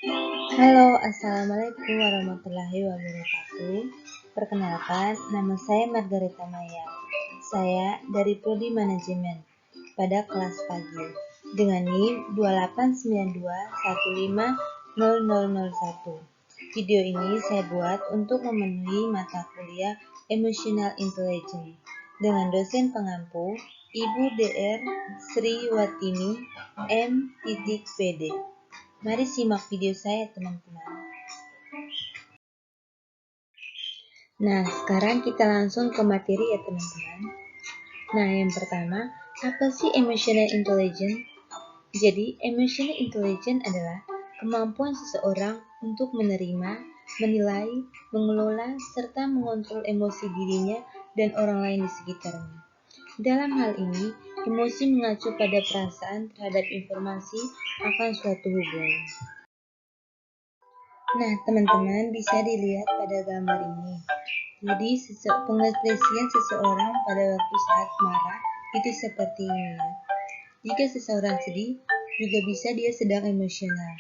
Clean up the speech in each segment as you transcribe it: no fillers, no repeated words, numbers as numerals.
Halo, Assalamualaikum warahmatullahi wabarakatuh. Perkenalkan, nama saya Margareta Maya. Saya dari Prodi Manajemen pada kelas pagi dengan NIM 2892150001. Video ini saya buat untuk memenuhi mata kuliah Emotional Intelligence dengan dosen pengampu Ibu Dr. Sri Watini M.Pd. Mari simak video saya, teman-teman. Nah, sekarang kita langsung ke materi ya, teman-teman. Nah, yang pertama, apa sih emotional intelligence? Jadi, emotional intelligence adalah kemampuan seseorang untuk menerima, menilai, mengelola, serta mengontrol emosi dirinya dan orang lain di sekitarnya. Dalam hal ini, emosi mengacu pada perasaan terhadap informasi akan suatu hubungan. Nah, teman-teman bisa dilihat pada gambar ini. Jadi, pengekspresian seseorang pada waktu saat marah itu seperti ini. Jika seseorang sedih, juga bisa dia sedang emosional.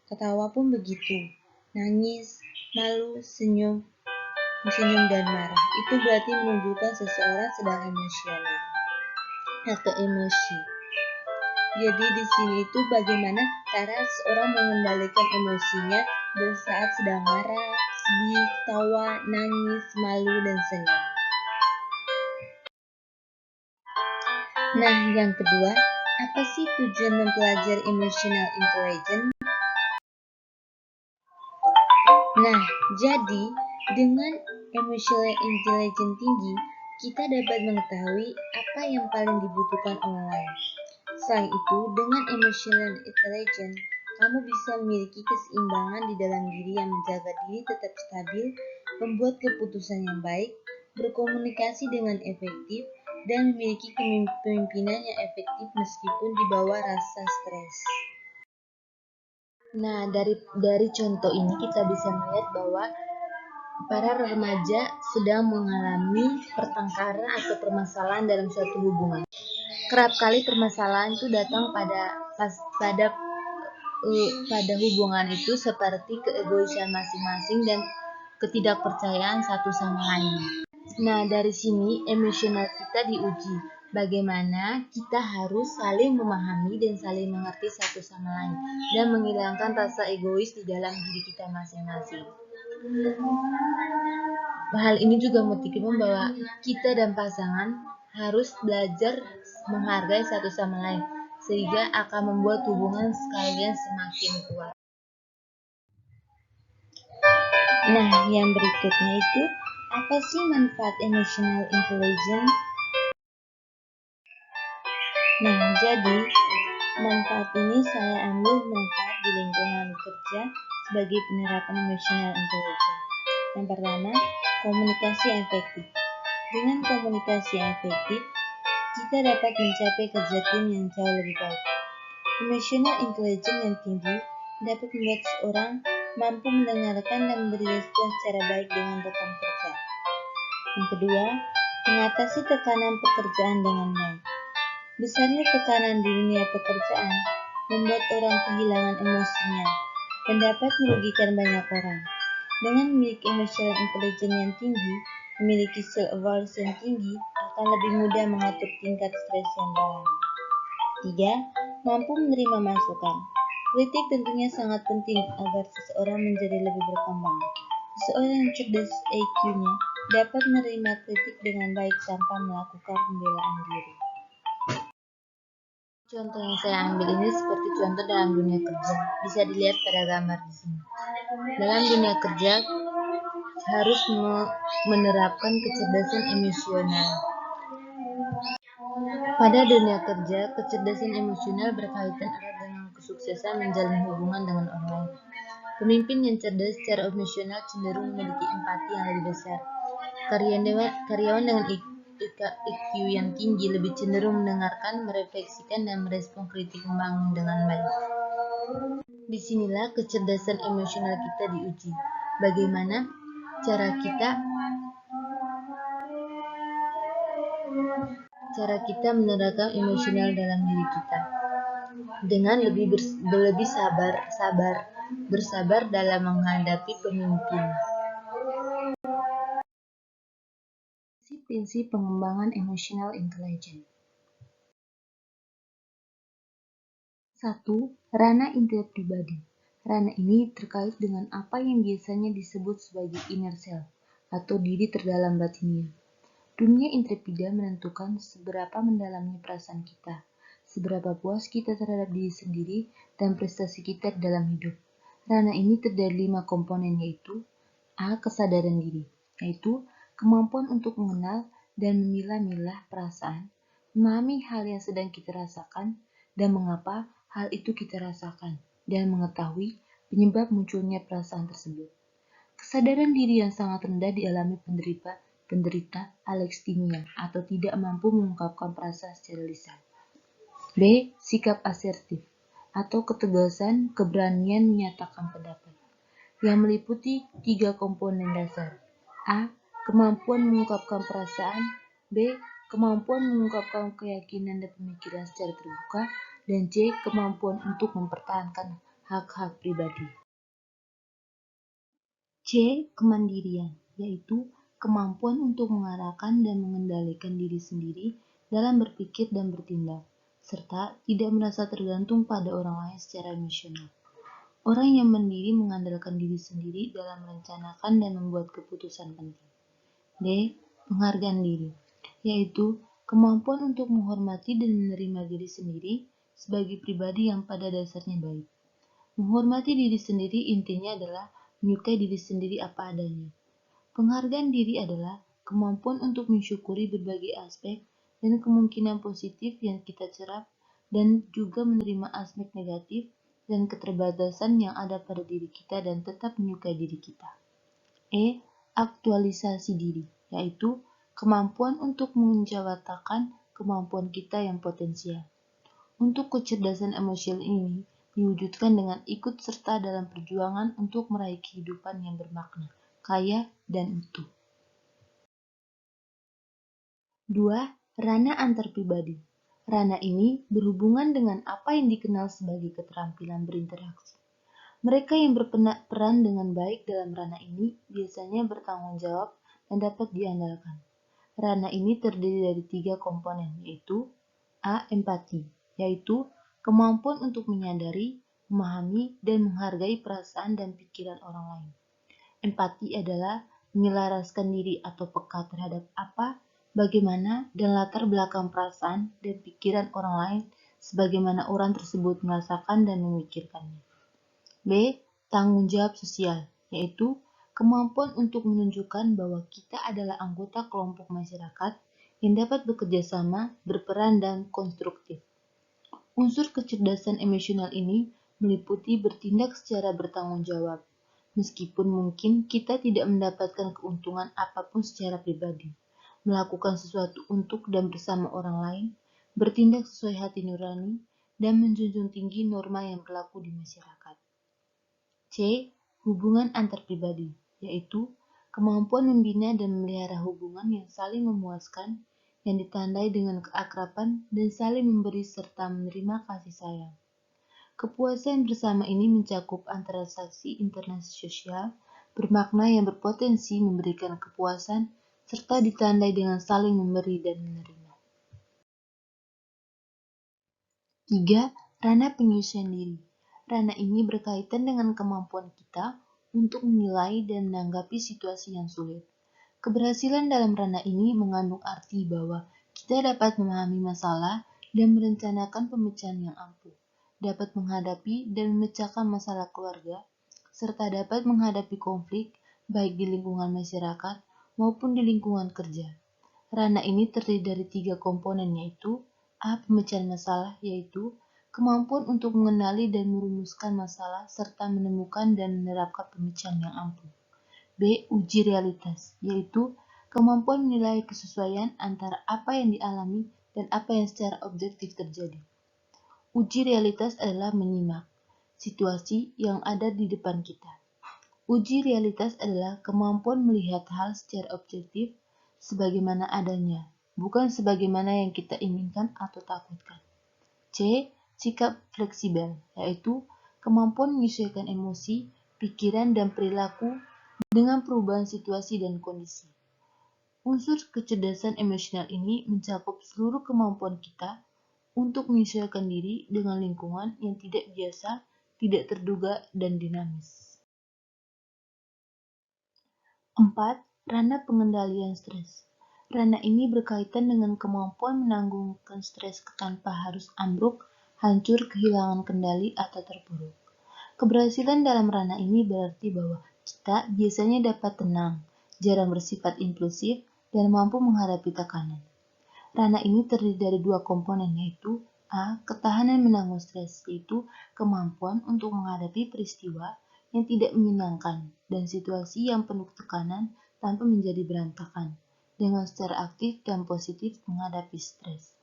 Ketawa pun begitu. Nangis, malu, senyum dan marah. Itu berarti menunjukkan seseorang sedang emosional atau emosi. Jadi di sini itu bagaimana cara seorang mengendalikan emosinya dan saat sedang marah, sedih, tawa, nangis, malu, dan senyum. Nah, yang kedua, apa sih tujuan mempelajari emotional intelligence? Nah, jadi dengan emotional intelligence tinggi, kita dapat mengetahui apa yang paling dibutuhkan orang lain. Selain itu, dengan emotional intelligence, kamu bisa memiliki keseimbangan di dalam diri yang menjaga diri tetap stabil, membuat keputusan yang baik, berkomunikasi dengan efektif, dan memiliki kepemimpinan yang efektif meskipun di bawah rasa stres. Nah, dari contoh ini kita bisa melihat bahwa para remaja sedang mengalami pertengkaran atau permasalahan dalam suatu hubungan. Kerap kali permasalahan itu datang pada hubungan itu seperti keegoisan masing-masing dan ketidakpercayaan satu sama lain. Nah, dari sini emosional kita diuji. Bagaimana kita harus saling memahami dan saling mengerti satu sama lain dan menghilangkan rasa egois di dalam diri kita masing-masing. Hal ini juga motivasi bahwa kita dan pasangan harus belajar menghargai satu sama lain sehingga akan membuat hubungan kalian semakin kuat. Nah, yang berikutnya itu apa sih manfaat emotional intelligence? Nah, jadi manfaat ini saya ambil manfaat di lingkungan kerja sebagai penerapan emotional intelligence. Yang pertama, komunikasi efektif. Dengan komunikasi yang efektif, kita dapat mencapai kerja tim yang jauh lebih baik. Emotional intelligence yang tinggi dapat membuat seorang mampu mendengarkan dan memberi respon secara baik dengan rekan kerja. Yang kedua, mengatasi tekanan pekerjaan dengan baik. Besarnya tekanan di dunia pekerjaan membuat orang kehilangan emosinya dan dapat merugikan banyak orang. Dengan memiliki emotional intelligence yang tinggi, memiliki self-awareness yang tinggi, akan lebih mudah mengatur tingkat stres yang dalam. 3. Mampu menerima masukan. Kritik tentunya sangat penting agar seseorang menjadi lebih berkembang. Seseorang yang cerdas IQ-nya dapat menerima kritik dengan baik tanpa melakukan pembelaan diri. Contoh yang saya ambil ini seperti contoh dalam dunia kerja. Bisa dilihat pada gambar di sini. Dalam dunia kerja harus menerapkan kecerdasan emosional. Pada dunia kerja, kecerdasan emosional berkaitan erat dengan kesuksesan menjalin hubungan dengan orang lain. Pemimpin yang cerdas secara emosional cenderung memiliki empati yang lebih besar. Karyawan dengan IQ yang tinggi lebih cenderung mendengarkan, merefleksikan, dan merespon kritik membangun dengan baik. Disinilah kecerdasan emosional kita diuji. Bagaimana cara kita menerapkan emosional dalam diri kita dengan lebih sabar, bersabar dalam menghadapi pemimpin. Prinsip pengembangan emotional intelligence. 1. Ranah interpribadi. Ranah ini terkait dengan apa yang biasanya disebut sebagai inner self atau diri terdalam batinnya. Dunia intrapida menentukan seberapa mendalamnya perasaan kita, seberapa puas kita terhadap diri sendiri, dan prestasi kita dalam hidup. Ranah ini terdiri 5 komponen, yaitu A. Kesadaran diri, yaitu kemampuan untuk mengenal dan memilah-milah perasaan, memahami hal yang sedang kita rasakan, dan mengapa hal itu kita rasakan, dan mengetahui penyebab munculnya perasaan tersebut. Kesadaran diri yang sangat rendah dialami penderita alexithymia atau tidak mampu mengungkapkan perasaan secara lisan. B. Sikap asertif atau ketegasan, keberanian menyatakan pendapat, yang meliputi 3 komponen dasar. A. Kemampuan mengungkapkan perasaan. B. Kemampuan mengungkapkan keyakinan dan pemikiran secara terbuka. Dan C. Kemampuan untuk mempertahankan hak-hak pribadi. C. Kemandirian, yaitu kemampuan untuk mengarahkan dan mengendalikan diri sendiri dalam berpikir dan bertindak, serta tidak merasa tergantung pada orang lain secara emosional. Orang yang mandiri mengandalkan diri sendiri dalam merencanakan dan membuat keputusan penting. D. Penghargaan diri, yaitu kemampuan untuk menghormati dan menerima diri sendiri sebagai pribadi yang pada dasarnya baik. Menghormati diri sendiri intinya adalah menyukai diri sendiri apa adanya. Penghargaan diri adalah kemampuan untuk mensyukuri berbagai aspek dan kemungkinan positif yang kita serap dan juga menerima aspek negatif dan keterbatasan yang ada pada diri kita dan tetap menyukai diri kita. E. Aktualisasi diri, yaitu kemampuan untuk menjawatakan kemampuan kita yang potensial. Untuk kecerdasan emosional ini diwujudkan dengan ikut serta dalam perjuangan untuk meraih kehidupan yang bermakna, kaya, dan utuh. 2. Ranah antarpribadi. Ranah ini berhubungan dengan apa yang dikenal sebagai keterampilan berinteraksi. Mereka yang berperan dengan baik dalam ranah ini biasanya bertanggung jawab dan dapat diandalkan. Ranah ini terdiri dari 3 komponen, yaitu A. Empati, yaitu kemampuan untuk menyadari, memahami, dan menghargai perasaan dan pikiran orang lain. Empati adalah menyelaraskan diri atau peka terhadap apa, bagaimana, dan latar belakang perasaan dan pikiran orang lain sebagaimana orang tersebut merasakan dan memikirkannya. B. Tanggung jawab sosial, yaitu kemampuan untuk menunjukkan bahwa kita adalah anggota kelompok masyarakat yang dapat bekerja sama, berperan, dan konstruktif. Unsur kecerdasan emosional ini meliputi bertindak secara bertanggung jawab, meskipun mungkin kita tidak mendapatkan keuntungan apapun secara pribadi, melakukan sesuatu untuk dan bersama orang lain, bertindak sesuai hati nurani, dan menjunjung tinggi norma yang berlaku di masyarakat. C. Hubungan antarpribadi, yaitu kemampuan membina dan memelihara hubungan yang saling memuaskan, yang ditandai dengan keakraban dan saling memberi serta menerima kasih sayang. Kepuasan bersama ini mencakup antara transaksi interaksi sosial bermakna yang berpotensi memberikan kepuasan serta ditandai dengan saling memberi dan menerima. 3. Ranah penyesuaian diri. Ranah ini berkaitan dengan kemampuan kita untuk menilai dan menanggapi situasi yang sulit. Keberhasilan dalam ranah ini mengandung arti bahwa kita dapat memahami masalah dan merencanakan pemecahan yang ampuh, dapat menghadapi dan memecahkan masalah keluarga, serta dapat menghadapi konflik baik di lingkungan masyarakat maupun di lingkungan kerja. Ranah ini terdiri dari 3 komponen, yaitu A. Pemecahan masalah, yaitu kemampuan untuk mengenali dan merumuskan masalah serta menemukan dan menerapkan pemecahan yang ampuh. B. Uji realitas, yaitu kemampuan menilai kesesuaian antara apa yang dialami dan apa yang secara objektif terjadi. Uji realitas adalah menyimak situasi yang ada di depan kita. Uji realitas adalah kemampuan melihat hal secara objektif sebagaimana adanya, bukan sebagaimana yang kita inginkan atau takutkan. C. Sikap fleksibel, yaitu kemampuan menyesuaikan emosi, pikiran, dan perilaku dengan perubahan situasi dan kondisi. Unsur kecerdasan emosional ini mencakup seluruh kemampuan kita untuk menyesuaikan diri dengan lingkungan yang tidak biasa, tidak terduga, dan dinamis. 4. Ranah pengendalian stres. Ranah ini berkaitan dengan kemampuan menanggungkan stres tanpa harus ambruk, hancur, kehilangan kendali, atau terpuruk. Keberhasilan dalam ranah ini berarti bahwa kita biasanya dapat tenang, jarang bersifat impulsif, dan mampu menghadapi tekanan. Ranah ini terdiri dari dua komponen, yaitu A. Ketahanan menanggung stres, yaitu kemampuan untuk menghadapi peristiwa yang tidak menyenangkan dan situasi yang penuh tekanan tanpa menjadi berantakan, dengan secara aktif dan positif menghadapi stres.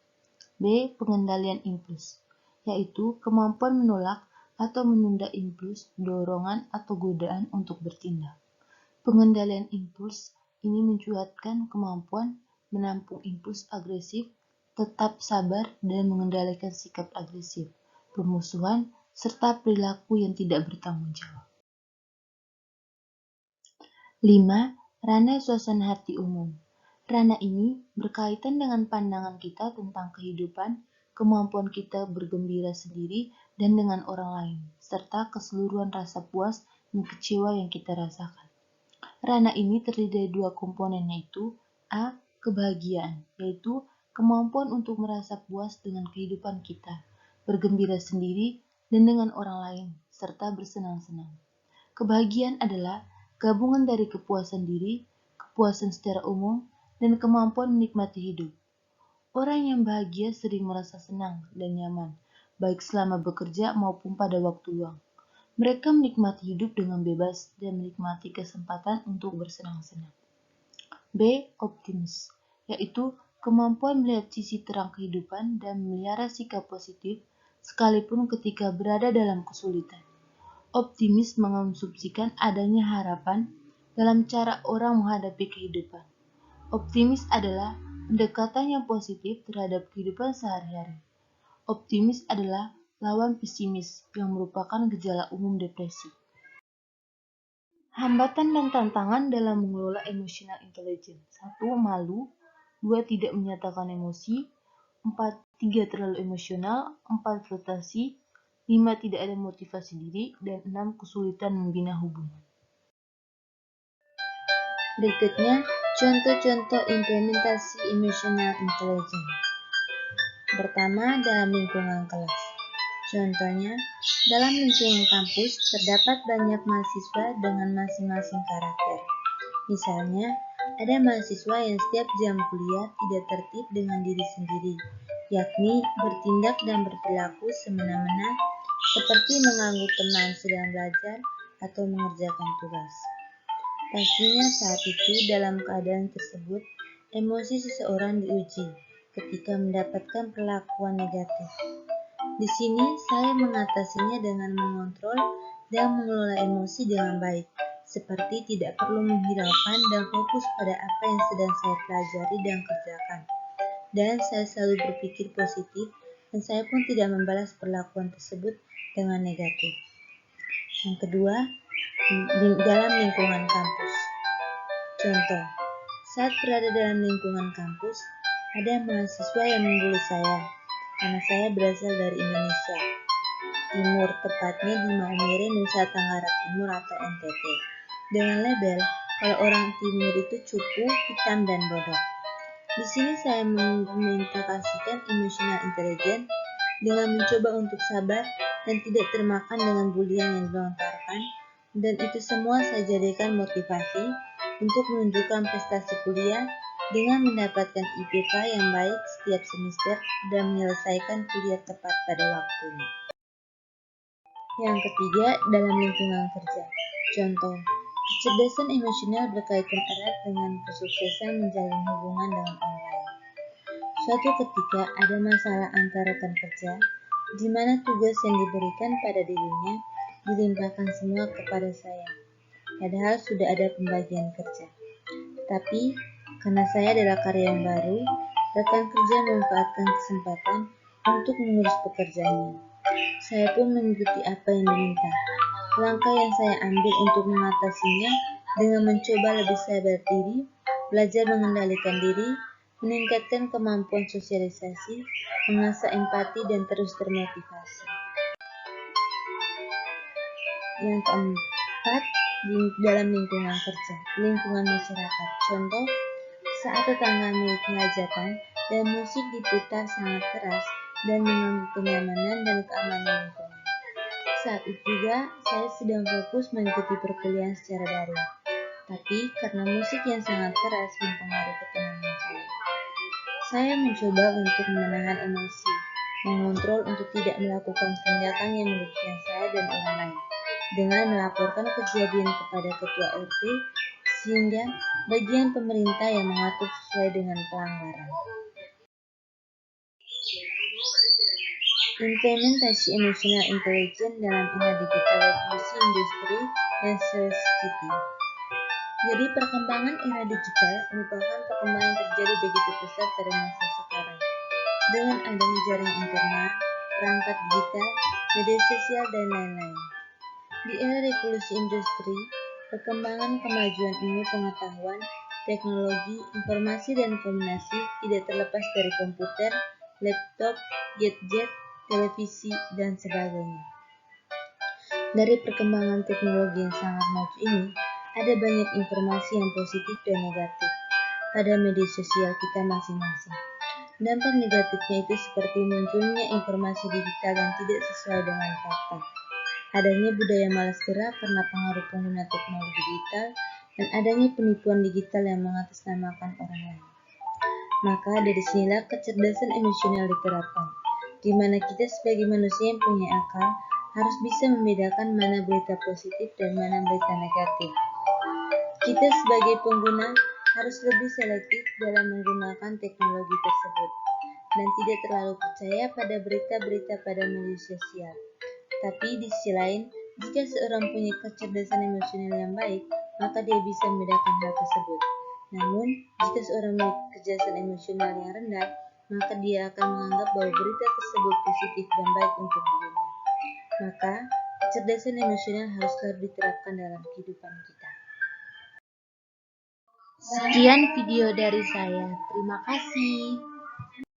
B. Pengendalian impuls, yaitu kemampuan menolak atau menunda impuls, dorongan, atau godaan untuk bertindak. Pengendalian impuls ini mencuatkan kemampuan menampung impuls agresif, tetap sabar, dan mengendalikan sikap agresif, permusuhan, serta perilaku yang tidak bertanggung jawab. 5. Ranah suasana hati umum. Ranah ini berkaitan dengan pandangan kita tentang kehidupan, kemampuan kita bergembira sendiri dan dengan orang lain, serta keseluruhan rasa puas dan kecewa yang kita rasakan. Ranah ini terdiri dari dua komponen, yaitu A. Kebahagiaan, yaitu kemampuan untuk merasa puas dengan kehidupan kita, bergembira sendiri dan dengan orang lain, serta bersenang-senang. Kebahagiaan adalah gabungan dari kepuasan diri, kepuasan secara umum, dan kemampuan menikmati hidup. Orang yang bahagia sering merasa senang dan nyaman, baik selama bekerja maupun pada waktu luang. Mereka menikmati hidup dengan bebas dan menikmati kesempatan untuk bersenang-senang. B. Optimis, yaitu kemampuan melihat sisi terang kehidupan dan memelihara sikap positif sekalipun ketika berada dalam kesulitan. Optimis mengonsumsikan adanya harapan dalam cara orang menghadapi kehidupan. Optimis adalah pendekatan yang positif terhadap kehidupan sehari-hari. Optimis adalah lawan pesimis yang merupakan gejala umum depresi. Hambatan dan tantangan dalam mengelola emotional intelligence. 1. Malu. 2. Tidak menyatakan emosi. 4. 3. Terlalu emosional. 4. Frustasi. 5. Tidak ada motivasi diri. Dan 6. Kesulitan membina hubungan. Berikutnya, contoh-contoh implementasi emotional intelligence. Pertama, dalam lingkungan kelas. Contohnya, dalam lingkungan kampus terdapat banyak mahasiswa dengan masing-masing karakter. Misalnya, ada mahasiswa yang setiap jam kuliah tidak tertib dengan diri sendiri, yakni bertindak dan berperilaku semena-mena seperti mengganggu teman sedang belajar atau mengerjakan tugas. Pastinya saat itu dalam keadaan tersebut, emosi seseorang diuji ketika mendapatkan perlakuan negatif. Di sini saya mengatasinya dengan mengontrol dan mengelola emosi dengan baik, seperti tidak perlu menghiraukan dan fokus pada apa yang sedang saya pelajari dan kerjakan. Dan saya selalu berpikir positif dan saya pun tidak membalas perlakuan tersebut dengan negatif. Yang kedua, dalam lingkungan kampus. Contoh, saat berada dalam lingkungan kampus, ada mahasiswa yang membuli saya karena saya berasal dari Indonesia Timur, tepatnya di Maumere, Nusa Tenggara Timur atau NTT, dengan label kalau orang Timur itu cupu, hitam, dan bodoh. Di sini saya mengimplementasikan emotional intelligence dengan mencoba untuk sabar dan tidak termakan dengan bulian yang dilontarkan, dan itu semua saya jadikan motivasi untuk menunjukkan prestasi kuliah dengan mendapatkan IPK yang baik setiap semester dan menyelesaikan kuliah tepat pada waktunya. Yang ketiga, dalam lingkungan kerja. Contoh, kecerdasan emosional berkaitan erat dengan kesuksesan menjalin hubungan dengan orang lain. Suatu ketika ada masalah antara rekan kerja, di mana tugas yang diberikan pada dirinya dilimpahkan semua kepada saya, padahal sudah ada pembagian kerja. Tapi, karena saya adalah karyawan baru, rekan kerja memanfaatkan kesempatan untuk mengurus pekerjaannya. Saya pun mengikuti apa yang diminta. Langkah yang saya ambil untuk mengatasinya dengan mencoba lebih sadar diri, belajar mengendalikan diri, meningkatkan kemampuan sosialisasi, mengasah empati, dan terus termotivasi. Yang keempat, dalam lingkungan kerja, lingkungan masyarakat. Contoh, saat tetangga memiliki hajatan dan musik diputar sangat keras dan mengganggu kenyamanan dan keamanan lingkungan. Saat itu juga, saya sedang fokus mengikuti perkuliahan secara daring. Tapi karena musik yang sangat keras mempengaruhi ketenangan saya mencoba untuk menahan emosi, mengontrol untuk tidak melakukan tindakan yang merugikan saya dan orang lain, dengan melaporkan kejadian kepada ketua RT, sehingga bagian pemerintah yang mengatur sesuai dengan pelanggaran. Implementasi emotional intelligence dalam era digital revolusi industri dan society. Jadi perkembangan era digital merupakan perkembangan yang terjadi begitu pesat pada masa sekarang. Dengan adanya jaringan internet, perangkat digital, media sosial, dan lain-lain. Di era revolusi industri, perkembangan kemajuan ilmu pengetahuan, teknologi, informasi, dan komunikasi tidak terlepas dari komputer, laptop, gadget, televisi, dan sebagainya. Dari perkembangan teknologi yang sangat maju ini, ada banyak informasi yang positif dan negatif pada media sosial kita masing-masing. Dampak negatifnya itu seperti munculnya informasi digital yang tidak sesuai dengan fakta, adanya budaya malas gerak karena pengaruh pengguna teknologi digital, dan adanya penipuan digital yang mengatasnamakan orang lain. Maka dari sinilah kecerdasan emosional diterapkan, di mana kita sebagai manusia yang punya akal harus bisa membedakan mana berita positif dan mana berita negatif. Kita sebagai pengguna harus lebih selektif dalam menggunakan teknologi tersebut dan tidak terlalu percaya pada berita-berita pada media sosial. Tapi di sisi lain, jika seorang punya kecerdasan emosional yang baik, maka dia bisa membedakan hal tersebut. Namun, jika seorang memiliki kecerdasan emosional yang rendah, maka dia akan menganggap bahwa berita tersebut positif dan baik untuk dirinya. Maka, kecerdasan emosional harus diterapkan dalam kehidupan kita. Sekian video dari saya. Terima kasih.